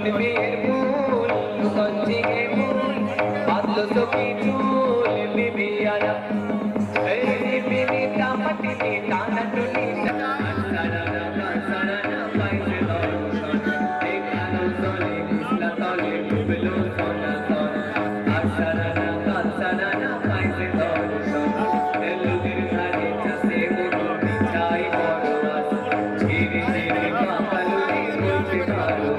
নতুন বিয়ের ফুল নতুন জিগে ফুল বাদলো সখী চুল বিবিয়ানা এই বিবিটা মাটিতে টানা টুনি সারানা সারানা পাইছে দর্শন দেখানো চলে কৃষ্ণা তলে ডুবলো সোনা সোনা সারানা পাইছে দর্শন এলুদের ধারে চাষে মতো বিছাই বড় আস ধীরে ধীরে কাকালুরি বলতে পারো